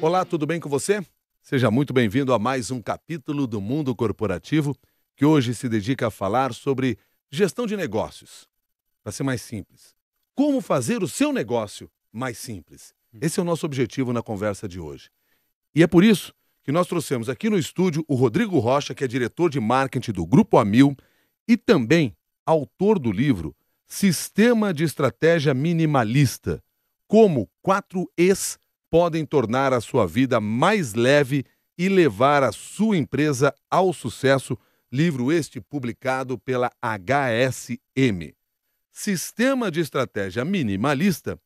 Olá, tudo bem com você? Seja muito bem-vindo a mais um capítulo do Mundo Corporativo, que hoje se dedica a falar sobre gestão de negócios. Para ser mais simples, como fazer o seu negócio mais simples? Esse é o nosso objetivo na conversa de hoje. E é por isso que nós trouxemos aqui no estúdio o Rodrigo Rocha, que é diretor de marketing do Grupo Amil e também autor do livro Sistema de Estratégia Minimalista: Como 4Es podem tornar a sua vida mais leve e levar a sua empresa ao sucesso. Livro este publicado pela HSM. Sistema de Estratégia Minimalista,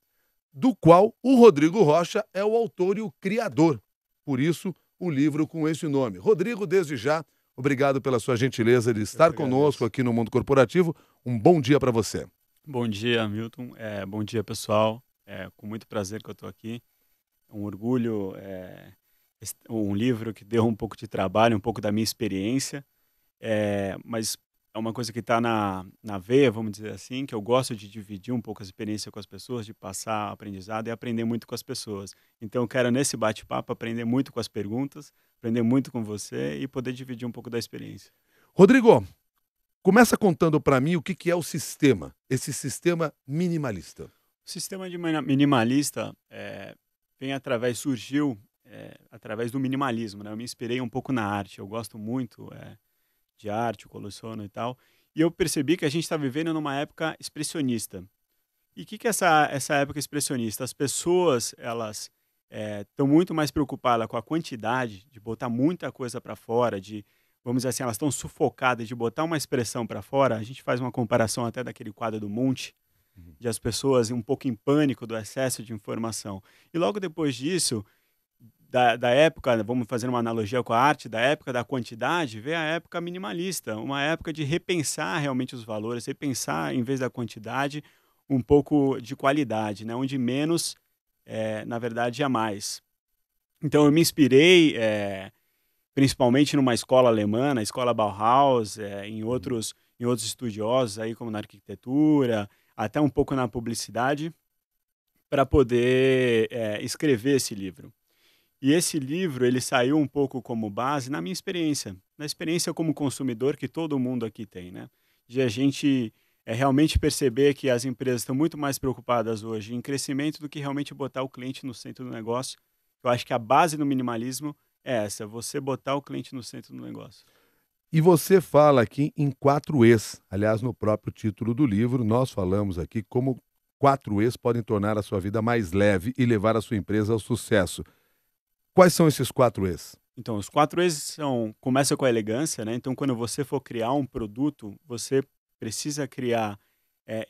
do qual o Rodrigo Rocha é o autor e o criador. Por isso, o livro com esse nome. Rodrigo, desde já, obrigado pela sua gentileza de estar conosco aqui no Mundo Corporativo. Um bom dia para você. Bom dia, Milton. Bom dia, pessoal. Com muito prazer que eu estou aqui. É um orgulho, um livro que deu um pouco de trabalho, um pouco da minha experiência, mas é uma coisa que está na veia, vamos dizer assim, que eu gosto de dividir um pouco a experiência com as pessoas, de passar aprendizado e aprender muito com as pessoas. Então, eu quero, nesse bate-papo, aprender muito com as perguntas, aprender muito com você e poder dividir um pouco da experiência. Rodrigo, começa contando para mim o que é o sistema, esse sistema minimalista. O sistema de minimalista surgiu através do minimalismo, né? Eu me inspirei um pouco na arte, eu gosto muito de arte, eu coleciono e tal, e eu percebi que a gente está vivendo numa época expressionista. E o que é essa época expressionista? As pessoas, elas estão muito mais preocupadas com a quantidade, de botar muita coisa para fora, vamos dizer assim, elas estão sufocadas de botar uma expressão para fora. A gente faz uma comparação até daquele quadro do Munch, de as pessoas um pouco em pânico do excesso de informação. E logo depois disso, da época, vamos fazer uma analogia com a arte, da época da quantidade, veio a época minimalista, uma época de repensar realmente os valores, repensar, em vez da quantidade, um pouco de qualidade, né? Onde menos, na verdade, é mais. Então, eu me inspirei, principalmente numa escola alemã, na escola Bauhaus, em outros estudiosos, aí, como na arquitetura, até um pouco na publicidade, para poder escrever esse livro. E esse livro, ele saiu um pouco como base na minha experiência, na experiência como consumidor que todo mundo aqui tem, né? De a gente realmente perceber que as empresas estão muito mais preocupadas hoje em crescimento do que realmente botar o cliente no centro do negócio. Eu acho que a base do minimalismo é essa, você botar o cliente no centro do negócio. E você fala aqui em 4Es. Aliás, no próprio título do livro, nós falamos aqui como 4Es podem tornar a sua vida mais leve e levar a sua empresa ao sucesso. Quais são esses 4Es? Então, os 4Es começa com a elegância, né? Então, quando você for criar um produto, você precisa criar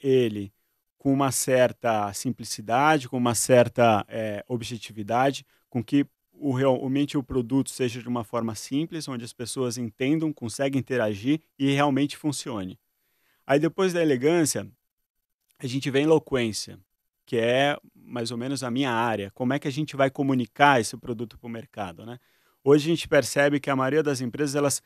ele com uma certa simplicidade, com uma certa objetividade, com que realmente o produto seja de uma forma simples, onde as pessoas entendam, conseguem interagir e realmente funcione. Aí, depois da elegância, a gente vê a eloquência, que é mais ou menos a minha área. Como é que a gente vai comunicar esse produto para o mercado, né? Hoje a gente percebe que a maioria das empresas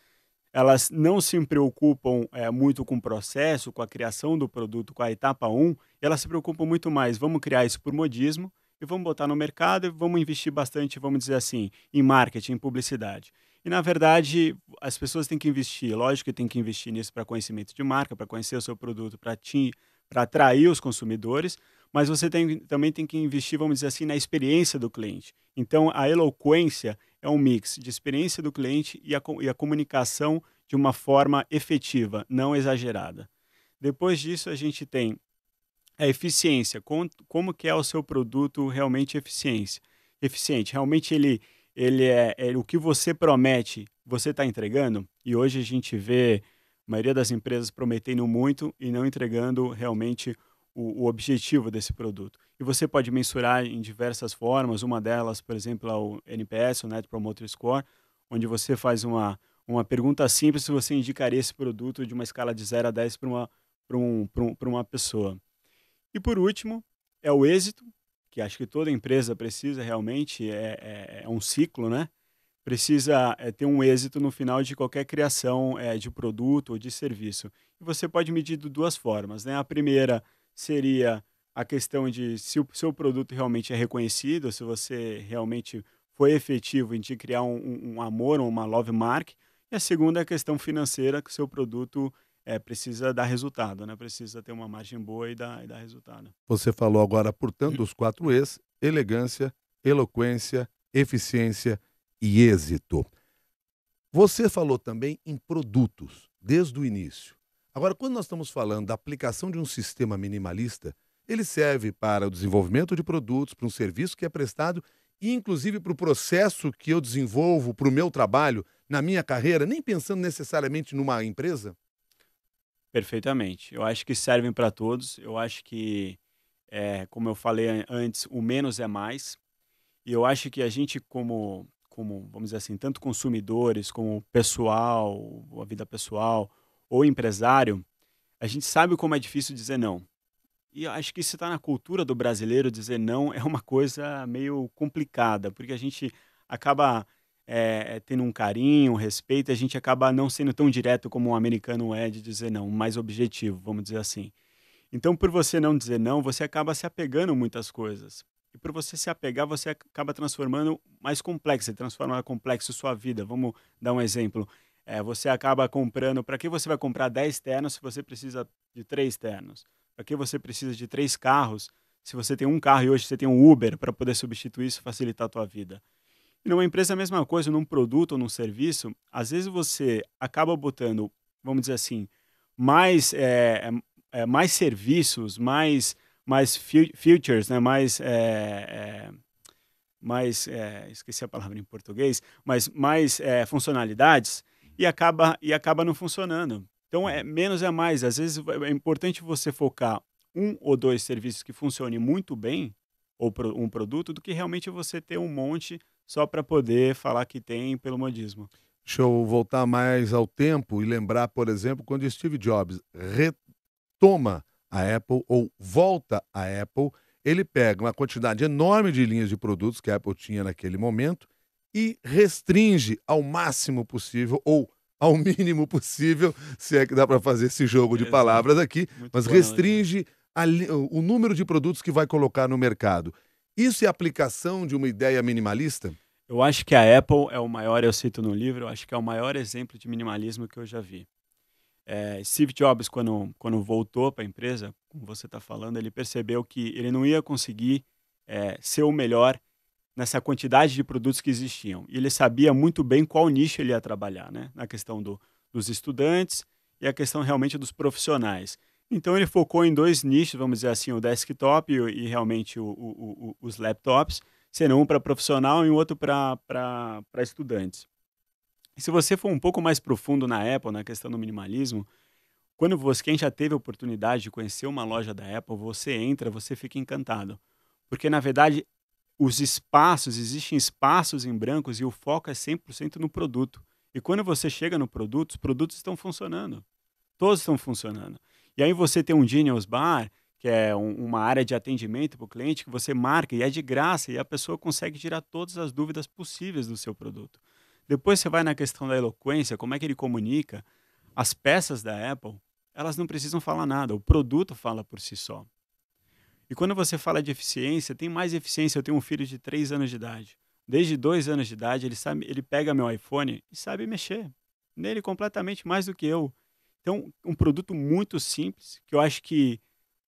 elas não se preocupam muito com o processo, com a criação do produto, com a etapa 1, elas se preocupam muito mais, vamos criar isso por modismo e vamos botar no mercado e vamos investir bastante, vamos dizer assim, em marketing, em publicidade. E, na verdade, as pessoas têm que investir, lógico que tem que investir nisso para conhecimento de marca, para conhecer o seu produto, para atrair os consumidores, mas você também tem que investir, vamos dizer assim, na experiência do cliente. Então, a eloquência é um mix de experiência do cliente e a comunicação de uma forma efetiva, não exagerada. Depois disso, a gente tem a eficiência. Como que é o seu produto realmente eficiente? Realmente ele é o que você promete, você está entregando? E hoje a gente vê a maioria das empresas prometendo muito e não entregando realmente o objetivo desse produto. E você pode mensurar em diversas formas, uma delas, por exemplo, é o NPS, o Net Promoter Score, onde você faz uma pergunta simples se você indicaria esse produto de uma escala de 0 a 10 para uma pessoa. E por último, é o êxito, que acho que toda empresa precisa realmente, é um ciclo, né? Precisa ter um êxito no final de qualquer criação de produto ou de serviço. E você pode medir de duas formas, né? A primeira seria a questão de se o seu produto realmente é reconhecido, se você realmente foi efetivo em te criar um amor, uma love mark. E a segunda é a questão financeira, que o seu produto precisa dar resultado, né? Precisa ter uma margem boa e dar resultado. Você falou agora, portanto, dos 4 E's: elegância, eloquência, eficiência e êxito. Você falou também em produtos, desde o início. Agora, quando nós estamos falando da aplicação de um sistema minimalista, ele serve para o desenvolvimento de produtos, para um serviço que é prestado e, inclusive, para o processo que eu desenvolvo, para o meu trabalho, na minha carreira, nem pensando necessariamente numa empresa? Perfeitamente. Eu acho que servem para todos. Eu acho que, como eu falei antes, o menos é mais. E eu acho que a gente, como, vamos dizer assim, tanto consumidores, como pessoal, a vida pessoal, ou empresário, a gente sabe como é difícil dizer não. E eu acho que isso está na cultura do brasileiro, dizer não é uma coisa meio complicada, porque a gente acaba tendo um carinho, um respeito, e a gente acaba não sendo tão direto como um americano é de dizer não, mais objetivo, vamos dizer assim. Então, por você não dizer não, você acaba se apegando a muitas coisas. E por você se apegar, você acaba transformando mais complexo, você transforma complexo sua vida. Vamos dar um exemplo. Você acaba comprando. Para que você vai comprar 10 ternos se você precisa de 3 ternos? Para que você precisa de 3 carros se você tem um carro e hoje você tem um Uber para poder substituir isso e facilitar a tua vida? E numa empresa é a mesma coisa, num produto ou num serviço, às vezes você acaba botando, vamos dizer assim, mais, mais serviços, mais features, né? Esqueci a palavra em português, mas mais funcionalidades e acaba não funcionando. Então, menos é mais. Às vezes é importante você focar um ou dois serviços que funcionem muito bem, ou um produto, do que realmente você ter um monte só para poder falar que tem pelo modismo. Deixa eu voltar mais ao tempo e lembrar, por exemplo, quando Steve Jobs retoma a Apple ou volta à Apple, ele pega uma quantidade enorme de linhas de produtos que a Apple tinha naquele momento e restringe ao máximo possível ou ao mínimo possível, se é que dá para fazer esse jogo de Exato. palavras aqui, Muito mas boa analogia. restringe o número de produtos que vai colocar no mercado. Isso é aplicação de uma ideia minimalista? Eu acho que a Apple é o maior, eu cito no livro, eu acho que é o maior exemplo de minimalismo que eu já vi. Steve Jobs, quando voltou para a empresa, como você está falando, ele percebeu que ele não ia conseguir ser o melhor nessa quantidade de produtos que existiam. E ele sabia muito bem qual nicho ele ia trabalhar, né? Na questão dos estudantes e a questão realmente dos profissionais. Então ele focou em dois nichos, vamos dizer assim, o desktop e realmente os laptops, sendo um para profissional e um outro para estudantes. E se você for um pouco mais profundo na Apple, na questão do minimalismo, quem já teve a oportunidade de conhecer uma loja da Apple, você entra, você fica encantado. Porque, na verdade, existem espaços em brancos e o foco é 100% no produto. E quando você chega no produto, os produtos estão funcionando. Todos estão funcionando. E aí você tem um Genius Bar, que é uma área de atendimento para o cliente, que você marca e é de graça, e a pessoa consegue tirar todas as dúvidas possíveis do seu produto. Depois você vai na questão da eloquência, como é que ele comunica. As peças da Apple, elas não precisam falar nada, o produto fala por si só. E quando você fala de eficiência, tem mais eficiência. Eu tenho um filho de 3 anos de idade. Desde 2 anos de idade, ele pega meu iPhone e sabe mexer nele completamente mais do que eu. Então, um produto muito simples, que eu acho que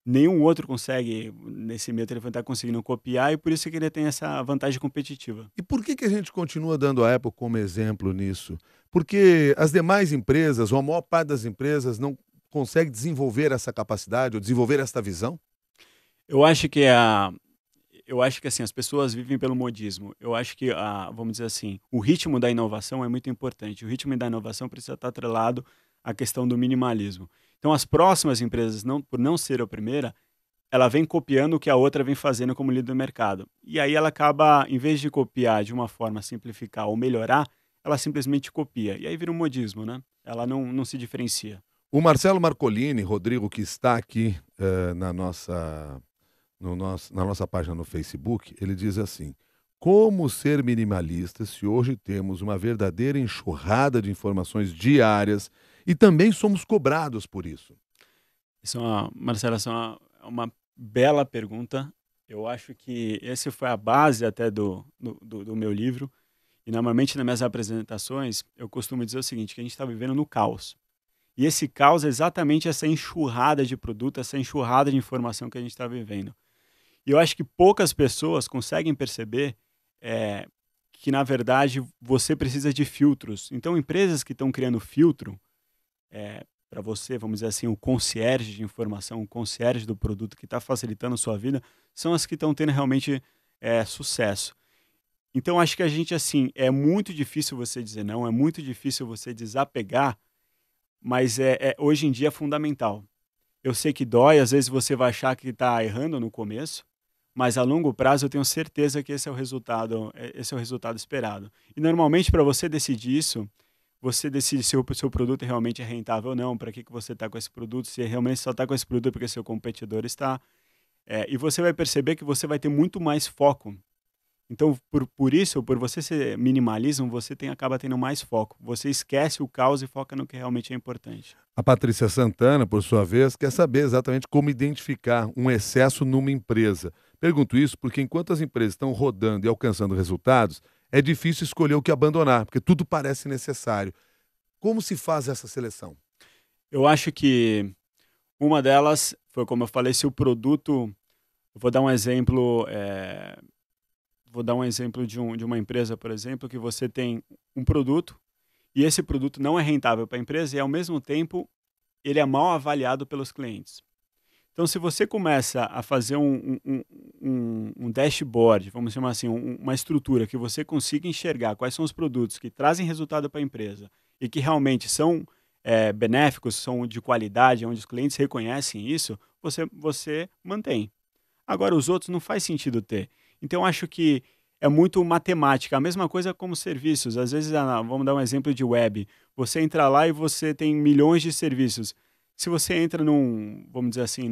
nenhum outro consegue, nesse meu telefone, está conseguindo copiar, e por isso que ele tem essa vantagem competitiva. E por que a gente continua dando a Apple como exemplo nisso? Porque as demais empresas, ou a maior parte das empresas, não consegue desenvolver essa capacidade ou desenvolver essa visão? Eu acho que assim, as pessoas vivem pelo modismo. Eu acho que vamos dizer assim, o ritmo da inovação é muito importante. O ritmo da inovação precisa estar atrelado à questão do minimalismo. Então, as próximas empresas, por não ser a primeira, ela vem copiando o que a outra vem fazendo como líder do mercado. E aí ela acaba, em vez de copiar de uma forma simplificar ou melhorar, ela simplesmente copia. E aí vira um modismo, né? Ela não se diferencia. O Marcelo Marcolini, Rodrigo, que está aqui na nossa na nossa página no Facebook, ele diz assim: como ser minimalista se hoje temos uma verdadeira enxurrada de informações diárias e também somos cobrados por isso? Marcelo, essa é uma bela pergunta. Eu acho que esse foi a base até do meu livro. E normalmente nas minhas apresentações eu costumo dizer o seguinte, que a gente está vivendo no caos. E esse caos é exatamente essa enxurrada de produto, essa enxurrada de informação que a gente está vivendo. E eu acho que poucas pessoas conseguem perceber que, na verdade, você precisa de filtros. Então, empresas que estão criando filtro para você, vamos dizer assim, o concierge de informação, o concierge do produto que está facilitando a sua vida, são as que estão tendo realmente sucesso. Então, acho que a gente, assim, é muito difícil você dizer não, é muito difícil você desapegar, mas hoje em dia é fundamental. Eu sei que dói, às vezes você vai achar que está errando no começo, mas a longo prazo eu tenho certeza que esse é o resultado esperado. E normalmente para você decidir isso, você decide se o seu produto realmente é rentável ou não, para que você está com esse produto, se realmente só está com esse produto porque seu competidor está. E você vai perceber que você vai ter muito mais foco. Então, por isso, por você ser minimalismo, você acaba tendo mais foco. Você esquece o caos e foca no que realmente é importante. A Patrícia Santana, por sua vez, quer saber exatamente como identificar um excesso numa empresa. Pergunto isso porque enquanto as empresas estão rodando e alcançando resultados, é difícil escolher o que abandonar, porque tudo parece necessário. Como se faz essa seleção? Eu acho que uma delas foi, como eu falei, se o produto. Eu vou dar um exemplo. Vou dar um exemplo de uma empresa, por exemplo, que você tem um produto e esse produto não é rentável para a empresa e, ao mesmo tempo, ele é mal avaliado pelos clientes. Então, se você começa a fazer um dashboard, vamos chamar assim, uma estrutura que você consiga enxergar quais são os produtos que trazem resultado para a empresa e que realmente são benéficos, são de qualidade, onde os clientes reconhecem isso, você mantém. Agora, os outros não faz sentido ter. Então, acho que é muito matemática. A mesma coisa como serviços. Às vezes, vamos dar um exemplo de web. Você entra lá e você tem milhões de serviços. Se você entra vamos dizer assim,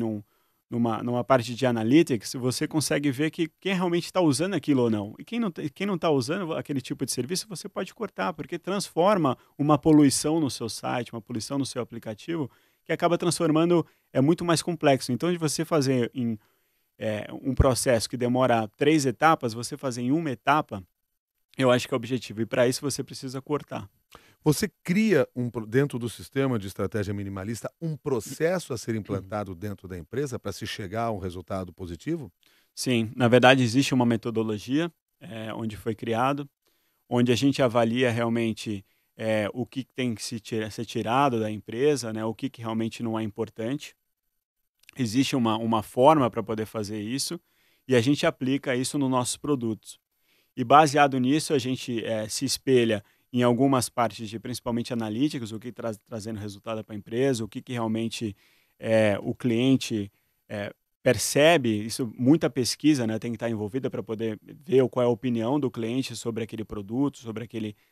numa parte de analytics, você consegue ver que quem realmente está usando aquilo ou não. E quem não está usando aquele tipo de serviço, você pode cortar, porque transforma uma poluição no seu site, uma poluição no seu aplicativo, que acaba transformando, é muito mais complexo. Então, de você fazer um processo que demora 3 etapas, você fazer em uma etapa, eu acho que é o objetivo. E para isso você precisa cortar. Você cria, dentro do sistema de estratégia minimalista, um processo a ser implantado dentro da empresa para se chegar a um resultado positivo? Sim, na verdade existe uma metodologia onde foi criado, onde a gente avalia realmente o que tem que ser tirado da empresa, né, o que realmente não é importante. Existe uma forma para poder fazer isso e a gente aplica isso nos nossos produtos. E baseado nisso, a gente se espelha em algumas partes de principalmente analíticos, o que trazendo resultado para a empresa, o que realmente o cliente percebe. Isso, muita pesquisa, né, tem que estar envolvida para poder ver qual é a opinião do cliente sobre aquele produto, sobre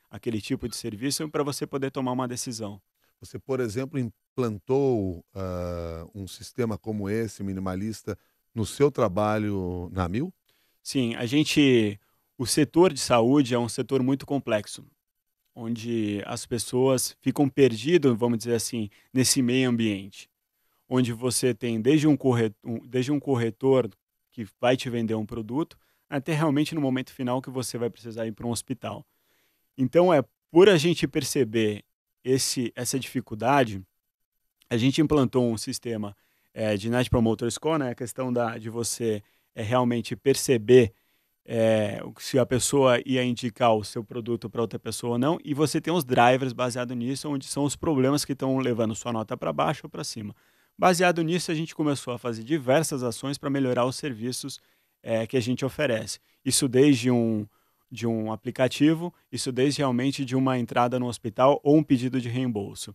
aquele tipo de serviço, para você poder tomar uma decisão. Você, por exemplo, implantou um sistema como esse, minimalista, no seu trabalho na Mil? Sim, o setor de saúde é um setor muito complexo, onde as pessoas ficam perdidas, vamos dizer assim, nesse meio ambiente, onde você tem desde um corretor que vai te vender um produto, até realmente no momento final que você vai precisar ir para um hospital. Então, por a gente perceber essa dificuldade, a gente implantou um sistema de Net Promoter Score, né, a questão de você realmente perceber se a pessoa ia indicar o seu produto para outra pessoa ou não, e você tem os drivers baseado nisso, onde são os problemas que estão levando sua nota para baixo ou para cima. Baseado nisso, a gente começou a fazer diversas ações para melhorar os serviços que a gente oferece. Isso de um aplicativo, isso desde realmente de uma entrada no hospital ou um pedido de reembolso.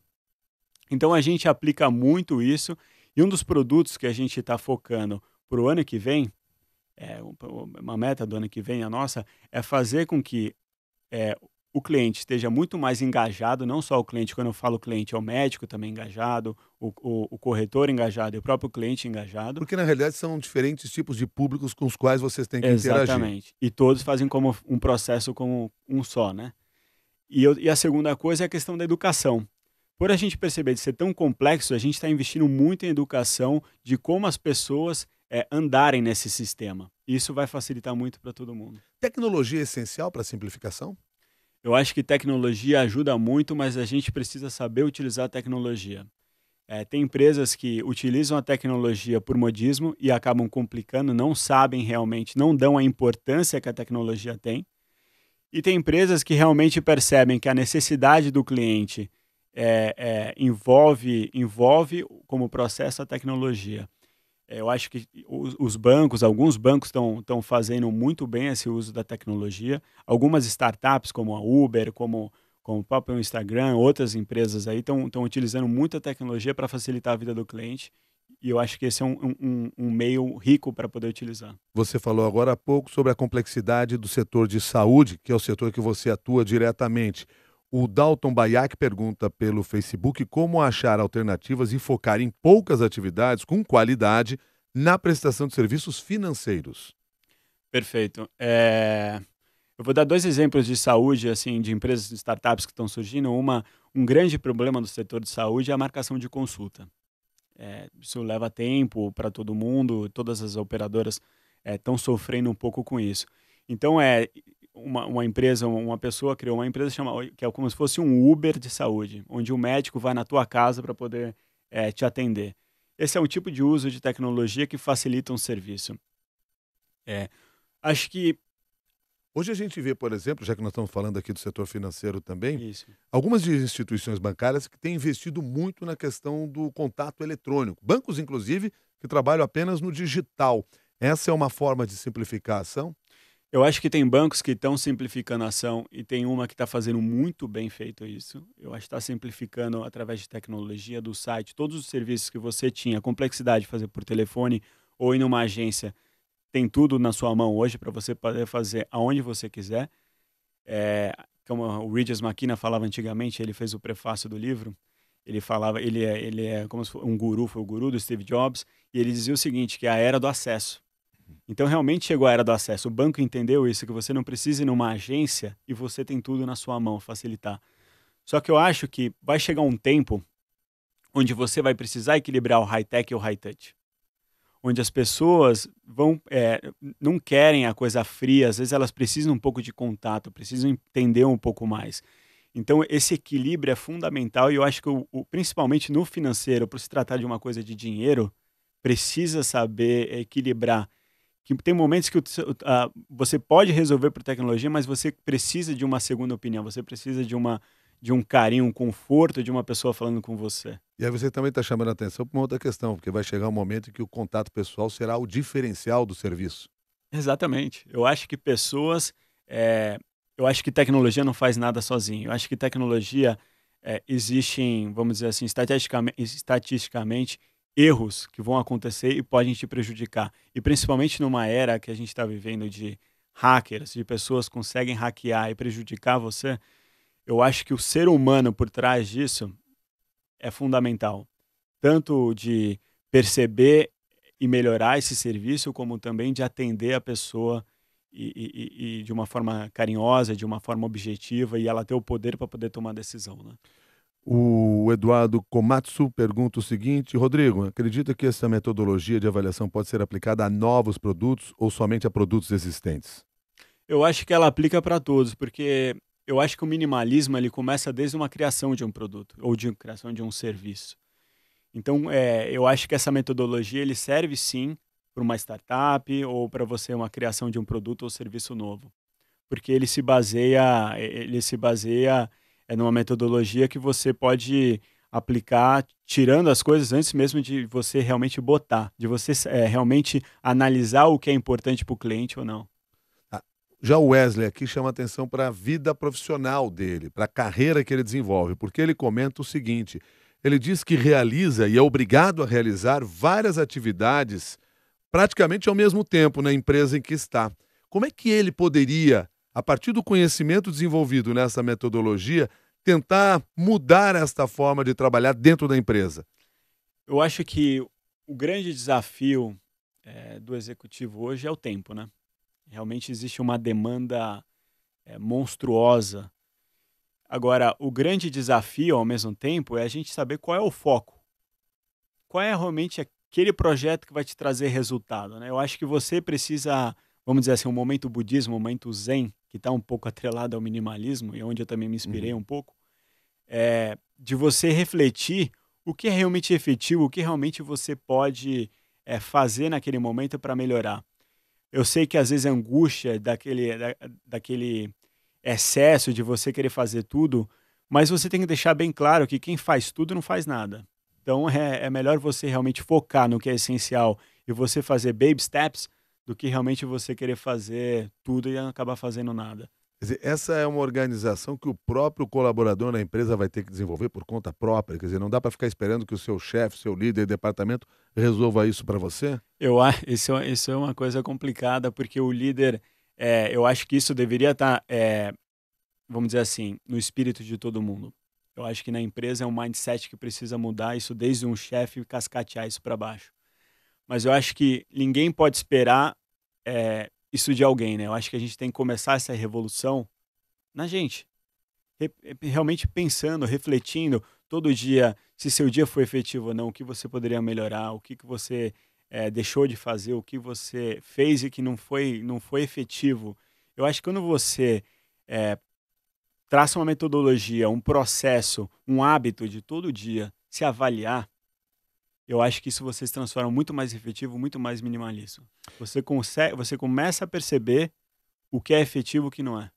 Então a gente aplica muito isso, e um dos produtos que a gente está focando para o ano que vem, uma meta do ano que vem, a nossa, é fazer com que o cliente esteja muito mais engajado, não só o cliente, quando eu falo cliente, é o médico também engajado, o corretor engajado e o próprio cliente engajado. Porque, na realidade, são diferentes tipos de públicos com os quais vocês têm que interagir. Exatamente. E todos fazem como um processo como um só, né? E a segunda coisa é a questão da educação. Por a gente perceber de ser tão complexo, a gente está investindo muito em educação de como as pessoas andarem nesse sistema. Isso vai facilitar muito para todo mundo. Tecnologia é essencial para a simplificação? Eu acho que tecnologia ajuda muito, mas a gente precisa saber utilizar a tecnologia. Tem empresas que utilizam a tecnologia por modismo e acabam complicando, não sabem realmente, não dão a importância que a tecnologia tem. E tem empresas que realmente percebem que a necessidade do cliente envolve como processo a tecnologia. Eu acho que alguns bancos estão fazendo muito bem esse uso da tecnologia. Algumas startups, como a Uber, como o próprio Instagram, outras empresas aí estão utilizando muita tecnologia para facilitar a vida do cliente. E eu acho que esse é um meio rico para poder utilizar. Você falou agora há pouco sobre a complexidade do setor de saúde, que é o setor que você atua diretamente. O Dalton Bayak pergunta pelo Facebook como achar alternativas e focar em poucas atividades com qualidade na prestação de serviços financeiros. Perfeito. Eu vou dar dois exemplos de saúde, assim, de empresas de startups que estão surgindo. Um grande problema do setor de saúde é a marcação de consulta. Isso leva tempo para todo mundo, todas as operadoras estão sofrendo um pouco com isso. Então, uma pessoa criou uma empresa que é como se fosse um Uber de saúde, onde o médico vai na tua casa para poder te atender. Esse é um tipo de uso de tecnologia que facilita um serviço. Acho que Hoje a gente vê, por exemplo, já que nós estamos falando aqui do setor financeiro também, isso. algumas de instituições bancárias que têm investido muito na questão do contato eletrônico. Bancos, inclusive, que trabalham apenas no digital. Essa é uma forma de simplificar a ação? Eu acho que tem bancos que estão simplificando a ação e tem uma que está fazendo muito bem feito isso. Eu acho que está simplificando através de tecnologia do site, todos os serviços que você tinha, complexidade de fazer por telefone ou ir numa agência, tem tudo na sua mão hoje para você poder fazer aonde você quiser. Como o Regis McKenna falava antigamente, ele fez o prefácio do livro, ele falava, ele é como se fosse um guru, foi o guru do Steve Jobs, e ele dizia o seguinte, que é a era do acesso. Então, realmente chegou a era do acesso. O banco entendeu isso, que você não precisa ir numa agência e você tem tudo na sua mão, facilitar. Só que eu acho que vai chegar um tempo onde você vai precisar equilibrar o high-tech e o high-touch. Onde as pessoas não querem a coisa fria, às vezes elas precisam um pouco de contato, precisam entender um pouco mais. Então, esse equilíbrio é fundamental e eu acho que, principalmente no financeiro, por se tratar de uma coisa de dinheiro, precisa saber equilibrar. Que tem momentos que você pode resolver por tecnologia, mas você precisa de uma segunda opinião, você precisa de um carinho, um conforto de uma pessoa falando com você. E aí você também está chamando a atenção para uma outra questão, porque vai chegar um momento em que o contato pessoal será o diferencial do serviço. Exatamente. Eu acho que tecnologia não faz nada sozinho. Eu acho que tecnologia, existem, vamos dizer assim, estatisticamente, erros que vão acontecer e podem te prejudicar. E principalmente numa era que a gente está vivendo de hackers, de pessoas que conseguem hackear e prejudicar você, eu acho que o ser humano por trás disso é fundamental. Tanto de perceber e melhorar esse serviço, como também de atender a pessoa e de uma forma carinhosa, de uma forma objetiva, e ela ter o poder para poder tomar decisão, né? O Eduardo Komatsu pergunta o seguinte: Rodrigo, acredita que essa metodologia de avaliação pode ser aplicada a novos produtos ou somente a produtos existentes? Eu acho que ela aplica para todos, porque eu acho que o minimalismo ele começa desde uma criação de um produto ou de criação de um serviço. Então, eu acho que essa metodologia ele serve sim para uma startup ou para você uma criação de um produto ou serviço novo, porque ele se baseia numa metodologia que você pode aplicar tirando as coisas antes mesmo de você realmente botar, de você realmente analisar o que é importante para o cliente ou não. Ah, já o Wesley aqui chama atenção para a vida profissional dele, para a carreira que ele desenvolve, porque ele comenta o seguinte: ele diz que realiza e é obrigado a realizar várias atividades praticamente ao mesmo tempo na empresa em que está. Como é que ele poderia, a partir do conhecimento desenvolvido nessa metodologia, tentar mudar esta forma de trabalhar dentro da empresa? Eu acho que o grande desafio do executivo hoje é o tempo, né? Realmente existe uma demanda monstruosa. Agora, o grande desafio, ao mesmo tempo, é a gente saber qual é o foco. Qual é realmente aquele projeto que vai te trazer resultado, né? Eu acho que você precisa, vamos dizer assim, um momento budismo, um momento zen, que está um pouco atrelado ao minimalismo, e onde eu também me inspirei Uhum. um pouco, de você refletir o que é realmente efetivo, o que realmente você pode fazer naquele momento para melhorar. Eu sei que às vezes a angústia daquele excesso de você querer fazer tudo, mas você tem que deixar bem claro que quem faz tudo não faz nada. Então é melhor você realmente focar no que é essencial e você fazer baby steps do que realmente você querer fazer tudo e acabar fazendo nada. Quer dizer, essa é uma organização que o próprio colaborador na empresa vai ter que desenvolver por conta própria. Quer dizer, não dá para ficar esperando que o seu chefe, seu líder de departamento resolva isso para você? Isso é uma coisa complicada, porque o líder, eu acho que isso deveria estar, vamos dizer assim, no espírito de todo mundo. Eu acho que na empresa é um mindset que precisa mudar isso desde um chefe cascatear isso para baixo. Mas eu acho que ninguém pode esperar isso de alguém, né? Eu acho que a gente tem que começar essa revolução na gente. Realmente pensando, refletindo todo dia, se seu dia foi efetivo ou não, o que você poderia melhorar, o que você deixou de fazer, o que você fez e que não foi efetivo. Eu acho que quando você eh, traça uma metodologia, um processo, um hábito de todo dia se avaliar, eu acho que isso você se transforma muito mais efetivo, muito mais minimalista. Você começa a perceber o que é efetivo e o que não é.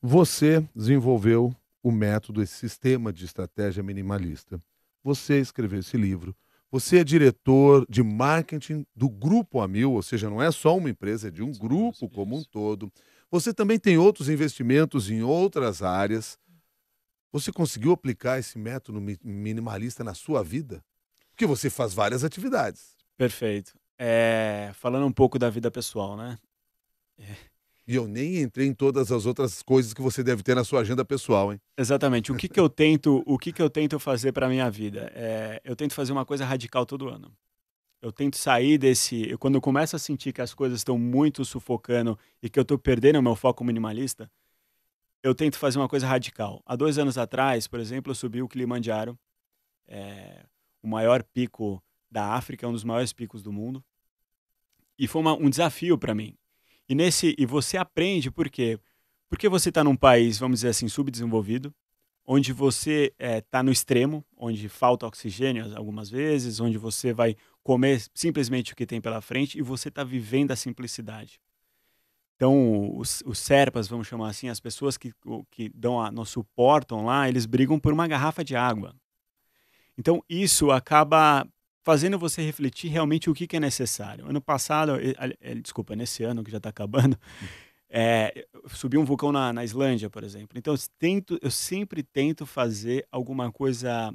Você desenvolveu o método, esse sistema de estratégia minimalista. Você escreveu esse livro. Você é diretor de marketing do Grupo Amil, ou seja, não é só uma empresa, é de um grupo como um Isso. todo. Você também tem outros investimentos em outras áreas. Você conseguiu aplicar esse método minimalista na sua vida? Porque você faz várias atividades. Perfeito. Falando um pouco da vida pessoal, né? E eu nem entrei em todas as outras coisas que você deve ter na sua agenda pessoal, hein? Exatamente. O que que eu tento fazer para minha vida? Eu tento fazer uma coisa radical todo ano. Eu tento sair quando eu começo a sentir que as coisas estão muito sufocando e que eu estou perdendo o meu foco minimalista, eu tento fazer uma coisa radical. Há 2 anos atrás, por exemplo, eu subi o Kilimanjaro, eh, o maior pico da África, um dos maiores picos do mundo, e foi um desafio para mim. E você aprende por quê? Porque você está num país, vamos dizer assim, subdesenvolvido, onde você está no extremo, onde falta oxigênio algumas vezes, onde você vai comer simplesmente o que tem pela frente e você está vivendo a simplicidade. Então, os serpas, vamos chamar assim, as pessoas que nos suportam lá, eles brigam por uma garrafa de água. Então, isso acaba fazendo você refletir realmente o que que é necessário. Ano passado, desculpa, nesse ano que já está acabando, subi um vulcão na Islândia, por exemplo. Então, eu sempre tento fazer alguma coisa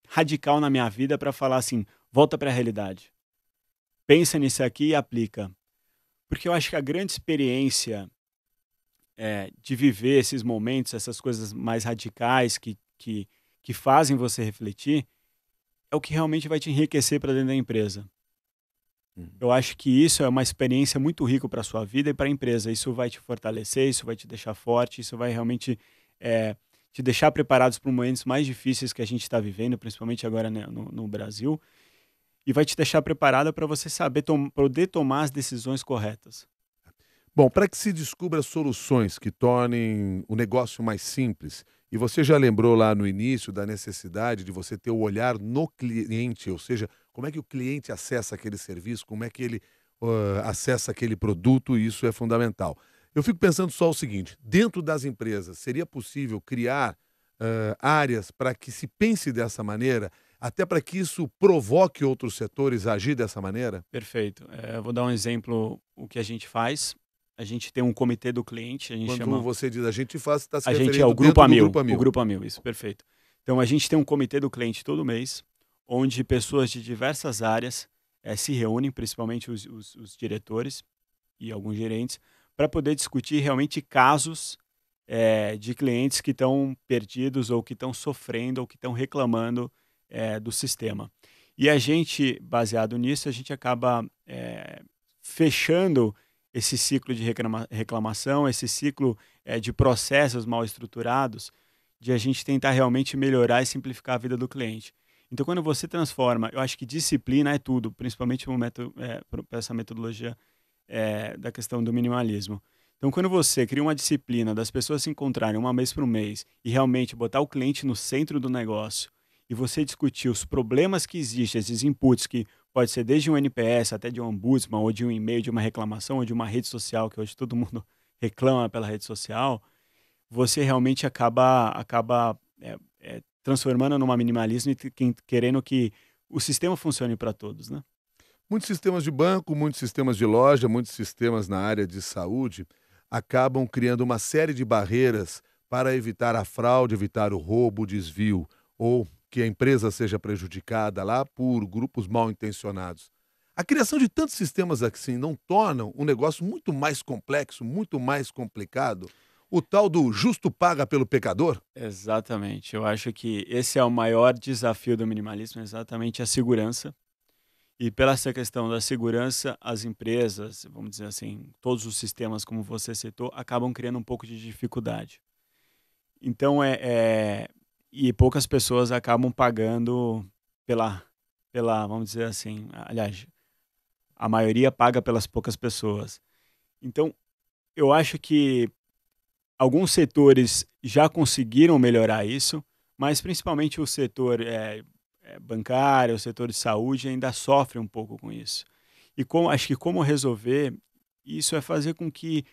radical na minha vida para falar assim, volta para a realidade. Pensa nisso aqui e aplica. Porque eu acho que a grande experiência de viver esses momentos, essas coisas mais radicais que fazem você refletir, é o que realmente vai te enriquecer para dentro da empresa. Uhum. Eu acho que isso é uma experiência muito rica para a sua vida e para a empresa. Isso vai te fortalecer, isso vai te deixar forte, isso vai realmente te deixar preparados para os momentos mais difíceis que a gente está vivendo, principalmente agora, né, no Brasil, e vai te deixar preparada para você saber poder tomar as decisões corretas. Bom, para que se descubra soluções que tornem o negócio mais simples, e você já lembrou lá no início da necessidade de você ter o olhar no cliente, ou seja, como é que o cliente acessa aquele serviço, como é que ele acessa aquele produto, e isso é fundamental. Eu fico pensando só o seguinte: dentro das empresas, seria possível criar áreas para que se pense dessa maneira, até para que isso provoque outros setores a agir dessa maneira? Perfeito. Eu vou dar um exemplo, o que a gente faz. A gente tem um comitê do cliente, a gente Quando chama. você diz a gente faz, está se A gente é referindo o Grupo dentro do Amil, Grupo o Amil. Grupo Amil, isso, perfeito. Então a gente tem um comitê do cliente todo mês, onde pessoas de diversas áreas se reúnem, principalmente os diretores e alguns gerentes, para poder discutir realmente casos de clientes que estão perdidos ou que estão sofrendo ou que estão reclamando do sistema. E a gente, baseado nisso, a gente acaba fechando esse ciclo de reclamação, esse ciclo de processos mal estruturados, de a gente tentar realmente melhorar e simplificar a vida do cliente. Então, quando você transforma, eu acho que disciplina é tudo, principalmente para essa metodologia da questão do minimalismo. Então, quando você cria uma disciplina das pessoas se encontrarem uma vez por mês e realmente botar o cliente no centro do negócio e você discutir os problemas que existem, esses inputs que pode ser desde um NPS até de um ombudsman, ou de um e-mail, de uma reclamação, ou de uma rede social, que hoje todo mundo reclama pela rede social, você realmente acaba transformando numa minimalismo e querendo que o sistema funcione para todos, né? Muitos sistemas de banco, muitos sistemas de loja, muitos sistemas na área de saúde acabam criando uma série de barreiras para evitar a fraude, evitar o roubo, o desvio, ou que a empresa seja prejudicada lá por grupos mal intencionados. A criação de tantos sistemas assim não tornam um negócio muito mais complexo, muito mais complicado? O tal do justo paga pelo pecador? Exatamente. Eu acho que esse é o maior desafio do minimalismo, exatamente a segurança. E pela essa questão da segurança, as empresas, vamos dizer assim, todos os sistemas, como você citou, acabam criando um pouco de dificuldade. Então, e poucas pessoas acabam pagando vamos dizer assim, aliás, a maioria paga pelas poucas pessoas. Então, eu acho que alguns setores já conseguiram melhorar isso, mas principalmente o setor bancário, o setor de saúde ainda sofre um pouco com isso. E acho que como resolver isso é fazer com que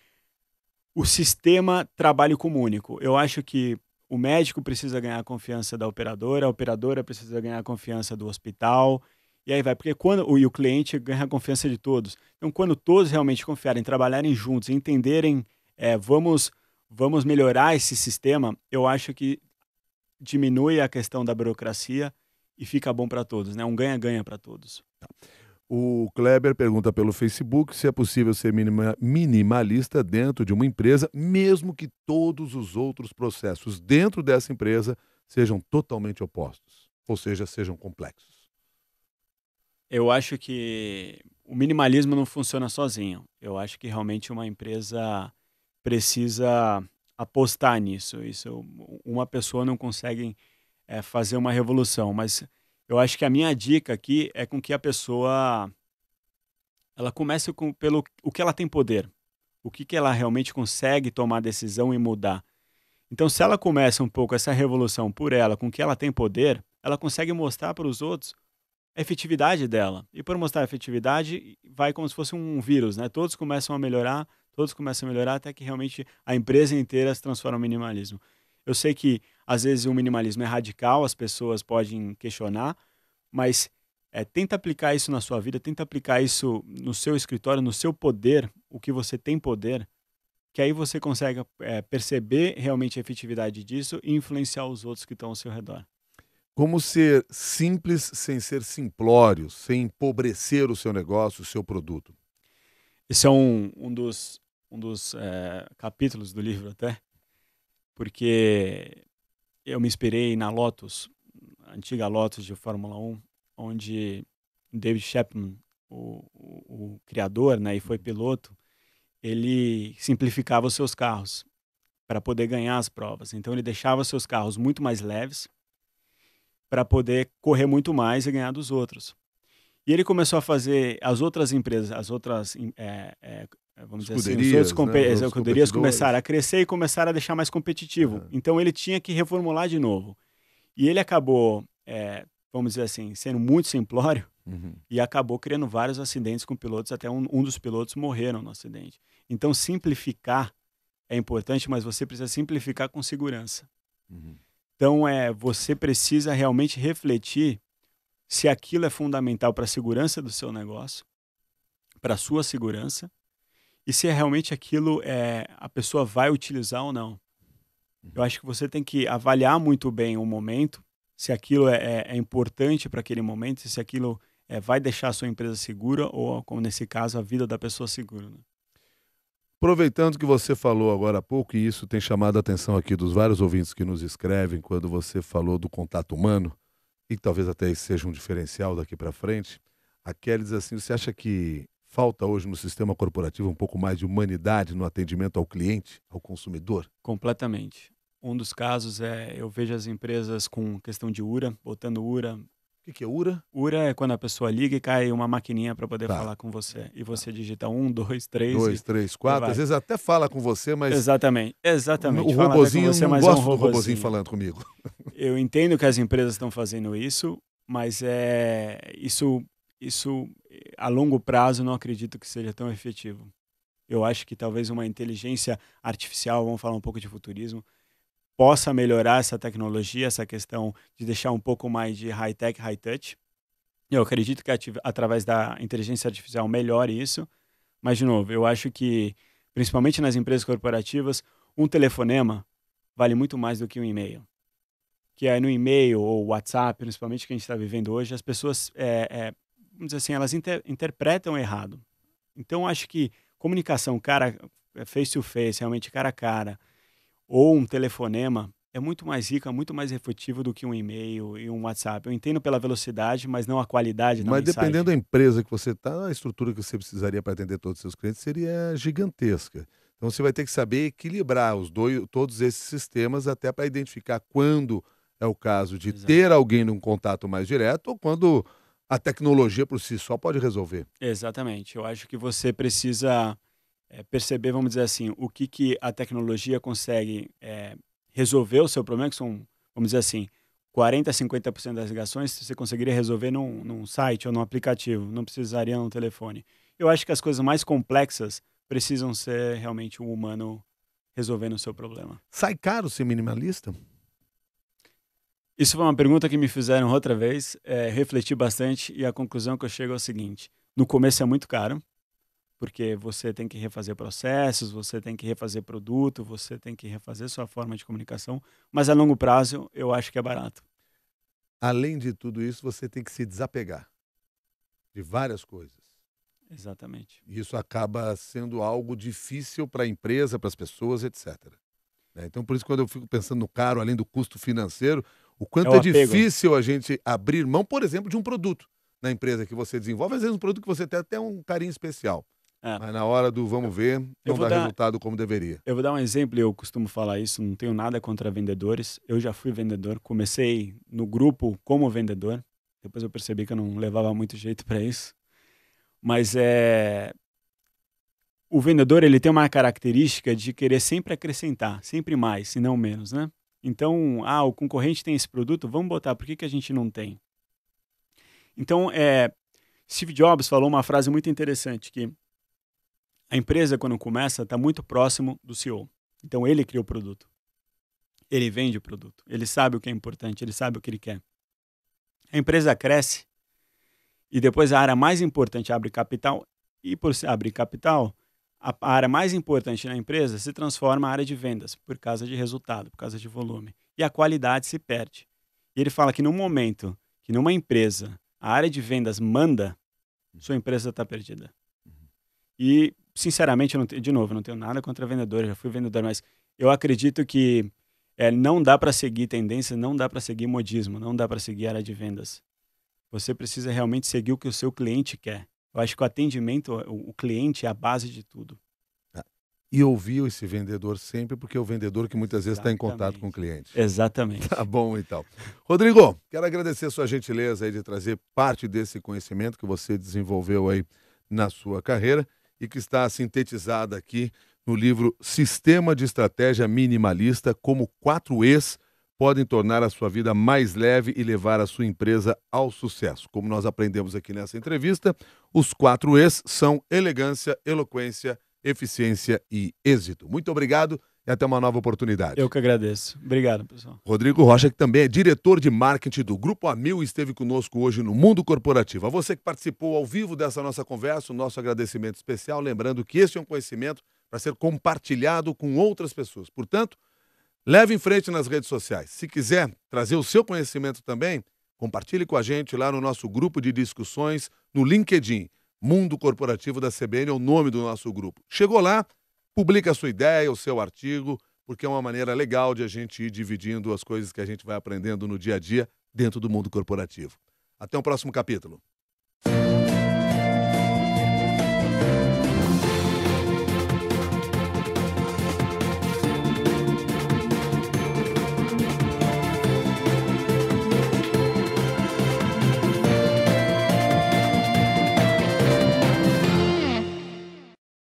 o sistema trabalhe como único. Eu acho que o médico precisa ganhar a confiança da operadora, a operadora precisa ganhar a confiança do hospital, e aí vai, porque e o cliente ganha a confiança de todos. Então, quando todos realmente confiarem, trabalharem juntos, entenderem, vamos melhorar esse sistema, eu acho que diminui a questão da burocracia e fica bom para todos, né? Um ganha-ganha para todos. O Kleber pergunta pelo Facebook se é possível ser minimalista dentro de uma empresa, mesmo que todos os outros processos dentro dessa empresa sejam totalmente opostos, ou seja, sejam complexos. Eu acho que o minimalismo não funciona sozinho. Eu acho que realmente uma empresa precisa apostar nisso. Uma pessoa não consegue fazer uma revolução, mas eu acho que a minha dica aqui é com que a pessoa ela comece pelo o que ela tem poder, o que ela realmente consegue tomar decisão e mudar. Então, se ela começa um pouco essa revolução por ela, com o que ela tem poder, ela consegue mostrar para os outros a efetividade dela. E por mostrar a efetividade, vai como se fosse um vírus, né? Todos começam a melhorar até que realmente a empresa inteira se transforma em minimalismo. Eu sei que às vezes o minimalismo é radical, as pessoas podem questionar, mas tenta aplicar isso na sua vida, tenta aplicar isso no seu escritório, no seu poder, o que você tem poder, que aí você consegue perceber realmente a efetividade disso e influenciar os outros que estão ao seu redor. Como ser simples sem ser simplório, sem empobrecer o seu negócio, o seu produto? Esse é um dos capítulos do livro até, porque eu me inspirei na Lotus, a antiga Lotus de Fórmula 1, onde David Chapman, o criador, né, e foi piloto, ele simplificava os seus carros para poder ganhar as provas. Então ele deixava os seus carros muito mais leves para poder correr muito mais e ganhar dos outros. E ele começou a fazer as outras empresas, vamos dizer assim, os outros escuderias começaram a crescer e começaram a deixar mais competitivo. Uhum. Então ele tinha que reformular de novo. E ele acabou, vamos dizer assim, sendo muito simplório e acabou criando vários acidentes com pilotos, até um dos pilotos morreram no acidente. Então simplificar é importante, mas você precisa simplificar com segurança. Então você precisa realmente refletir se aquilo é fundamental para a segurança do seu negócio, para a sua segurança, e se realmente aquilo a pessoa vai utilizar ou não. Eu acho que você tem que avaliar muito bem o momento, se aquilo é importante para aquele momento, se aquilo vai deixar a sua empresa segura ou, como nesse caso, a vida da pessoa segura. Né? Aproveitando que você falou agora há pouco, e isso tem chamado a atenção aqui dos vários ouvintes que nos escrevem quando você falou do contato humano, e que talvez até esse seja um diferencial daqui para frente, a Kelly diz assim, você acha que falta hoje no sistema corporativo um pouco mais de humanidade no atendimento ao cliente, ao consumidor? Completamente. Um dos casos eu vejo as empresas com questão de URA, botando URA, O que é URA? URA é quando a pessoa liga e cai uma maquininha para poder Tá. falar com você. E você digita 1, 2, 3 2, 3, 4. vai. Às vezes até fala com você, mas Exatamente. o Fala até com robozinho, você, não mas é um gosto do robozinho robozinho. falando comigo. Eu entendo que as empresas estão fazendo isso, mas isso a longo prazo não acredito que seja tão efetivo. Eu acho que talvez uma inteligência artificial, vamos falar um pouco de futurismo, possa melhorar essa tecnologia, essa questão de deixar um pouco mais de high-tech, high-touch. Eu acredito que através da inteligência artificial melhore isso, mas, de novo, eu acho que, principalmente nas empresas corporativas, um telefonema vale muito mais do que um e-mail. Que é no e-mail ou WhatsApp, principalmente que a gente está vivendo hoje, as pessoas, vamos dizer assim, elas interpretam errado. Então, acho que comunicação face-to-face, realmente cara a cara, ou um telefonema, é muito mais rica, muito mais efetivo do que um e-mail e um WhatsApp. Eu entendo pela velocidade, mas não a qualidade da Mas mensagem. dependendo da empresa que você está, a estrutura que você precisaria para atender todos os seus clientes seria gigantesca. Então você vai ter que saber equilibrar todos esses sistemas até para identificar quando é o caso de Exato. ter alguém num contato mais direto ou quando a tecnologia por si só pode resolver. Exatamente. Eu acho que você precisa perceber, vamos dizer assim, o que a tecnologia consegue resolver o seu problema, que são, vamos dizer assim, 40%, 50% das ligações você conseguiria resolver num site ou num aplicativo, não precisaria num telefone. Eu acho que as coisas mais complexas precisam ser realmente um humano resolvendo o seu problema. Sai caro ser minimalista? Isso foi uma pergunta que me fizeram outra vez, refleti bastante e a conclusão que eu chego é o seguinte: no começo é muito caro, porque você tem que refazer processos, você tem que refazer produto, você tem que refazer sua forma de comunicação, mas a longo prazo eu acho que é barato. Além de tudo isso, você tem que se desapegar de várias coisas. Exatamente. E isso acaba sendo algo difícil para a empresa, para as pessoas, etc. Então, por isso, quando eu fico pensando no caro, além do custo financeiro, o quanto o é apego. difícil a gente abrir mão, por exemplo, de um produto na empresa que você desenvolve. Às vezes um produto que você tem até um carinho especial. Mas na hora do vamos ver, não dá resultado como deveria. Eu vou dar um exemplo, eu costumo falar isso, não tenho nada contra vendedores. Eu já fui vendedor, comecei no grupo como vendedor. Depois eu percebi que eu não levava muito jeito para isso. Mas o vendedor, ele tem uma característica de querer sempre acrescentar, sempre mais, e não menos, né? Então, o concorrente tem esse produto, vamos botar, por que a gente não tem? Então, Steve Jobs falou uma frase muito interessante, que a empresa, quando começa, está muito próximo do CEO. Então, ele cria o produto. Ele vende o produto. Ele sabe o que é importante, ele sabe o que ele quer. A empresa cresce e depois a área mais importante abre capital e, por abrir capital, a área mais importante na empresa se transforma em área de vendas, por causa de resultado, por causa de volume. E a qualidade se perde. E ele fala que no momento que numa empresa a área de vendas manda, sua empresa está perdida. E, sinceramente, de novo, não tenho nada contra vendedor, já fui vendedor, mas eu acredito que não dá para seguir tendência, não dá para seguir modismo, não dá para seguir área de vendas. Você precisa realmente seguir o que o seu cliente quer. Eu acho que o atendimento, o cliente é a base de tudo. E ouvir esse vendedor sempre, porque é o vendedor que muitas vezes está em contato com o cliente. Exatamente. Tá bom, então. Rodrigo, quero agradecer a sua gentileza aí de trazer parte desse conhecimento que você desenvolveu aí na sua carreira e que está sintetizada aqui no livro Sistema de Estratégia Minimalista, como 4 E's podem tornar a sua vida mais leve e levar a sua empresa ao sucesso. Como nós aprendemos aqui nessa entrevista, os 4 E's são elegância, eloquência, eficiência e êxito. Muito obrigado e até uma nova oportunidade. Eu que agradeço. Obrigado, pessoal. Rodrigo Rocha, que também é diretor de marketing do Grupo Amil, esteve conosco hoje no Mundo Corporativo. A você que participou ao vivo dessa nossa conversa, o nosso agradecimento especial, lembrando que este é um conhecimento para ser compartilhado com outras pessoas. Portanto, leve em frente nas redes sociais. Se quiser trazer o seu conhecimento também, compartilhe com a gente lá no nosso grupo de discussões no LinkedIn. Mundo Corporativo da CBN é o nome do nosso grupo. Chegou lá, publica a sua ideia, o seu artigo, porque é uma maneira legal de a gente ir dividindo as coisas que a gente vai aprendendo no dia a dia dentro do mundo corporativo. Até o próximo capítulo.